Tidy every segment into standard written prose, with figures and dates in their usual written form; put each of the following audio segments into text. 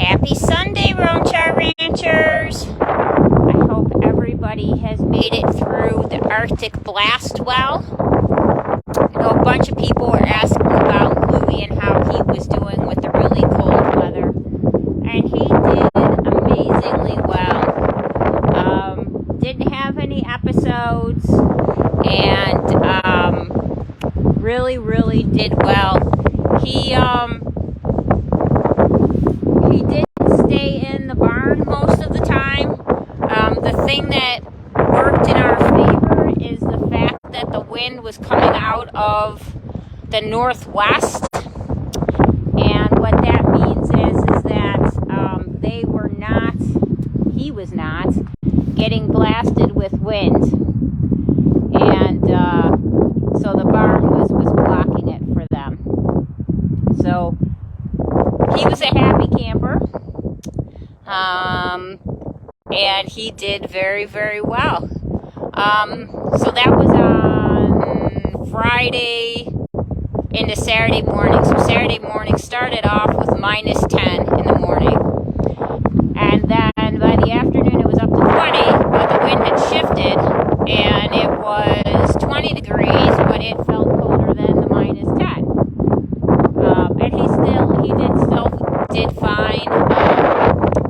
Happy Sunday, Roanchar Ranchers! I hope everybody has made it through the Arctic blast well. I know a bunch of people were asking about Louie and how he was doing with the really cold weather. And he did amazingly well. Didn't have any episodes and really did well. He didn't stay in the barn most of the time. The thing that worked in our favor is the fact that the wind was coming out of the northwest. And what that means is that he was not getting blasted with wind. And so the barn was blocking it for them. So he was a happy camper. And he did very well. So that was on Friday into Saturday morning. So Saturday morning started off with minus 10 in the morning. And then by the afternoon it was up to 20, but the wind had shifted and it was 20 degrees, but it felt colder than the minus 10. And he still did fine.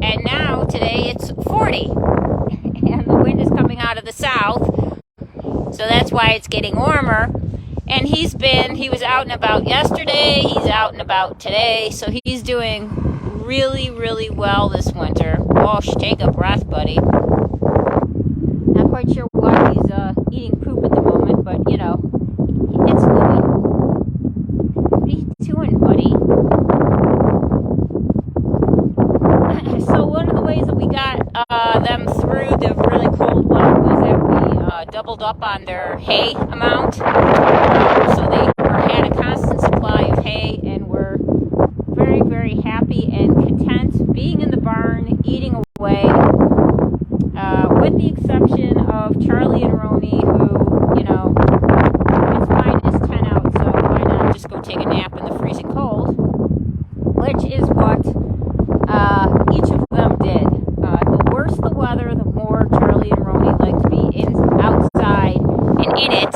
And now today it's 40 and the wind is coming out of the south. So that's why it's getting warmer. And he was out and about yesterday, he's out and about today, so he's doing really well this winter. Oh, take a breath, buddy. Not quite sure why he's eating poop at the moment, but you know, it's Louie. What are you doing, buddy? So one of the ways that we got them through the really cold weather was that we doubled up on their hay amount. So they had a constant supply of hay and were very happy and content being in the barn, eating away, with the exception of Charlie and Roni, who, you know, it's minus 10 out, so why not just go take a nap in the freezing cold, which is what each of them did. The worse the weather, the more Charlie and Roni like to be outside and in it,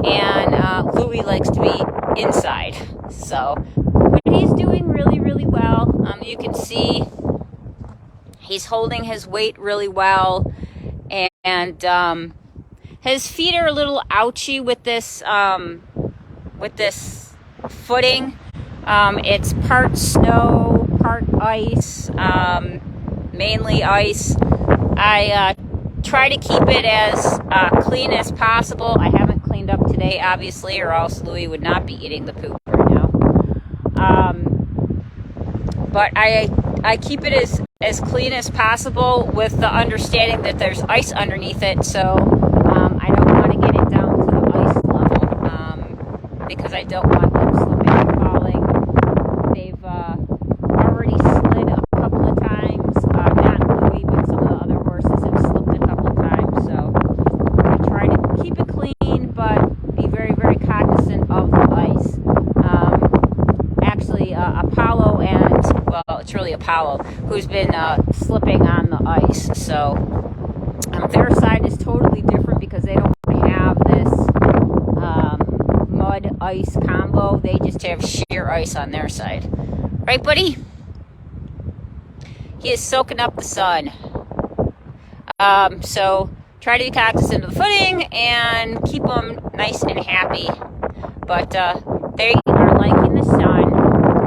and Louie likes to be inside. So, but he's doing really well. You can see he's holding his weight really well, and his feet are a little ouchy with this footing. It's part snow, part ice, mainly ice. I try to keep it as clean as possible. I haven't cleaned up today, obviously, or else Louie would not be eating the poop right now. But I keep it as clean as possible with the understanding that there's ice underneath it, so I don't want to get it down to the ice level, because I don't want them slipping and falling. They've already slid a couple of times, not Louie, but some of the other horses have slipped a couple of times, so I try to keep it clean, but be very cognizant of the ice. Actually, Apollo and, well, it's really Apollo, who's been slipping on the ice, so their side is totally different because they don't have this mud-ice combo. They just have sheer ice on their side. Right, buddy? He is soaking up the sun. So try to be cognizant of the footing and keep them nice and happy. But they are liking the sun.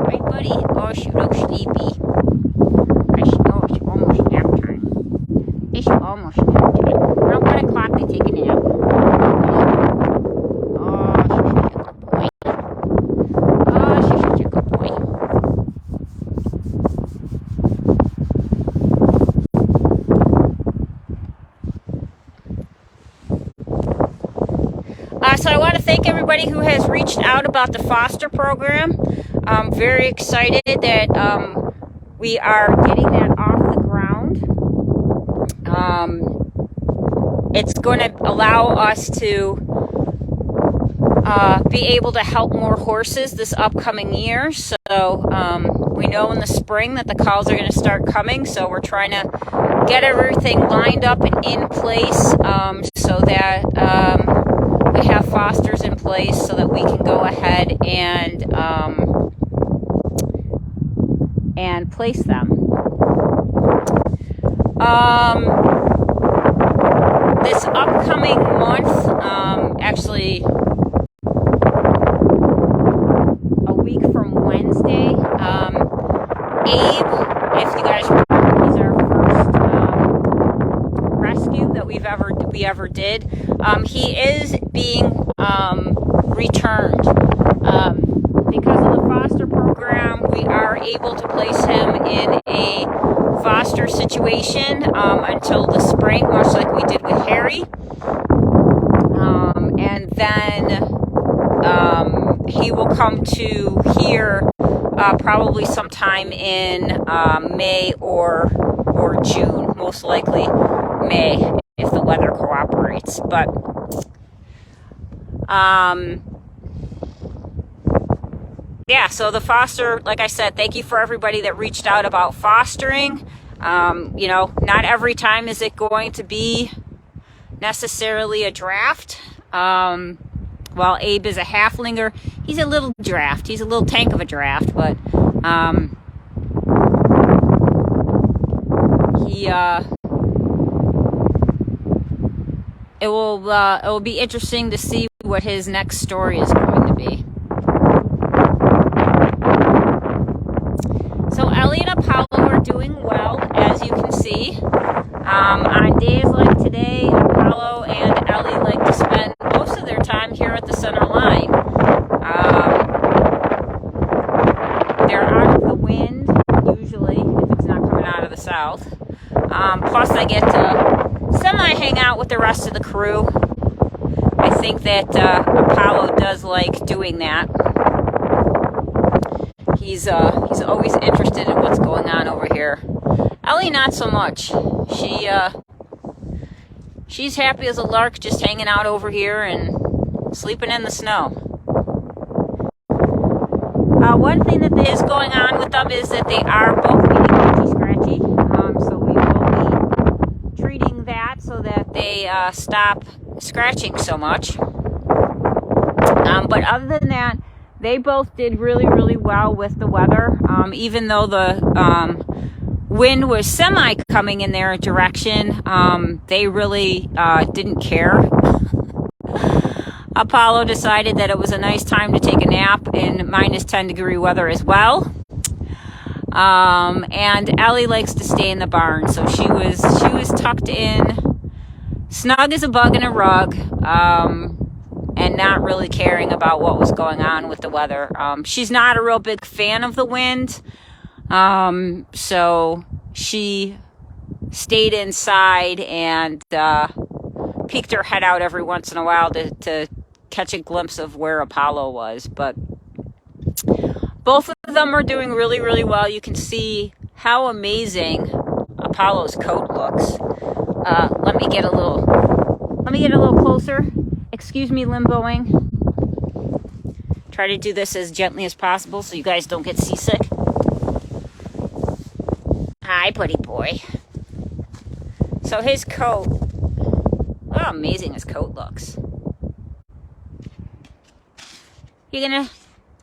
Right, buddy? Oh, she looks sleepy. Oh, it's almost nap time. It's almost nap time. Around 1 o'clock, they take a nap. Oh, she's such a good boy. Oh, she's such a good boy. So I want to thank everybody who has reached out about the foster program. I'm very excited that we are getting that off the ground. It's going to allow us to be able to help more horses this upcoming year. So we we know in the spring that the calls are going to start coming, so we're trying to get everything lined up and in place so that we have fosters in place so that we can go ahead and place them. This upcoming month, actually a week from Wednesday, Abe, if you guys remember, he's our first rescue that we ever did. He is being returned. Because of the foster program, we are able to place him in a foster situation until the spring, much like we did with Harry. And then he will come to here probably sometime in May or June, most likely May if the weather cooperates. But yeah, so the foster, like I said, thank you for everybody that reached out about fostering. You know, not every time is it going to be necessarily a draft. While Abe is a halflinger, he's a little draft. He's a little tank of a draft, but it will be interesting to see what his next story is going to be. So Ellie and Apollo are doing well, as you can see. On days like today, Apollo and Ellie like to spend most of their time here at the center line. They're out of the wind, usually, if it's not coming out of the south. Plus, I get to semi-hang out with the rest of the crew. I think that Apollo does like doing that. He's always interested in what's going on over here. Ellie, not so much. She's happy as a lark, just hanging out over here and sleeping in the snow. One thing that is going on with them is that they are both getting itchy scratchy. So we will be treating that so that they stop scratching so much. But other than that, they both did really, really well with the weather. Even though the wind was semi coming in their direction, they really didn't care. Apollo decided that it was a nice time to take a nap in minus 10-degree weather as well. And Ellie likes to stay in the barn, so she was tucked in, snug as a bug in a rug, and not really caring about what was going on with the weather. She's not a real big fan of the wind, so she stayed inside and peeked her head out every once in a while to catch a glimpse of where Apollo was. But both of them are doing really, really well. You can see how amazing Apollo's coat looks. Let me get a little closer. Excuse me, limboing. Try to do this as gently as possible so you guys don't get seasick. Hi, buddy boy. So his coat, how amazing his coat looks. You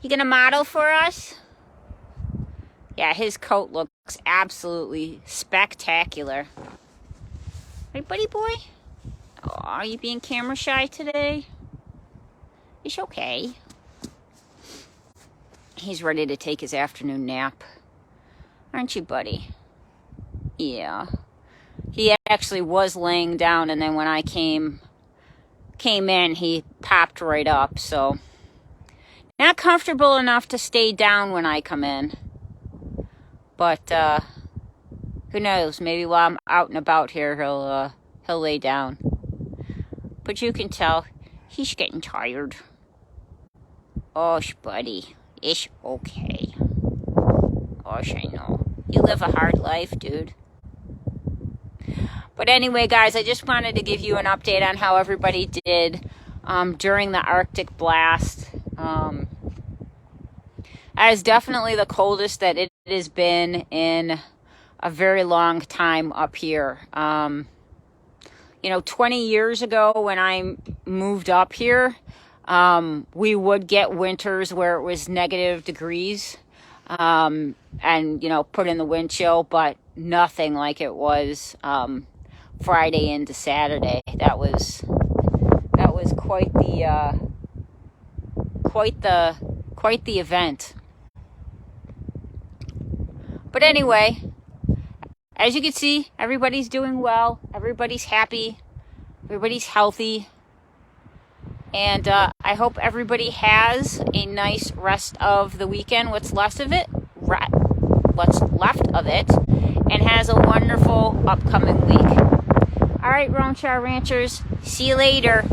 gonna model for us? Yeah, his coat looks absolutely spectacular. Right, buddy boy? Oh, are you being camera shy today? It's okay. He's ready to take his afternoon nap. Aren't you, buddy? Yeah. He actually was laying down, and then when I came in, he popped right up, so not comfortable enough to stay down when I come in. But who knows? Maybe while I'm out and about here, he'll lay down. But you can tell he's getting tired. Oh, buddy, it's okay. Gosh, I know. You live a hard life, dude. But anyway, guys, I just wanted to give you an update on how everybody did during the Arctic blast. That is definitely the coldest that it it has been in a very long time up here. 20 years ago when I moved up here, we would get winters where it was negative degrees, and, put in the wind chill, but nothing like it was Friday into Saturday. That was quite the event. But anyway, as you can see, everybody's doing well. Everybody's happy. Everybody's healthy. And I hope everybody has a nice rest of the weekend, what's left of it, and has a wonderful upcoming week. All right, Roan Char Ranchers, see you later.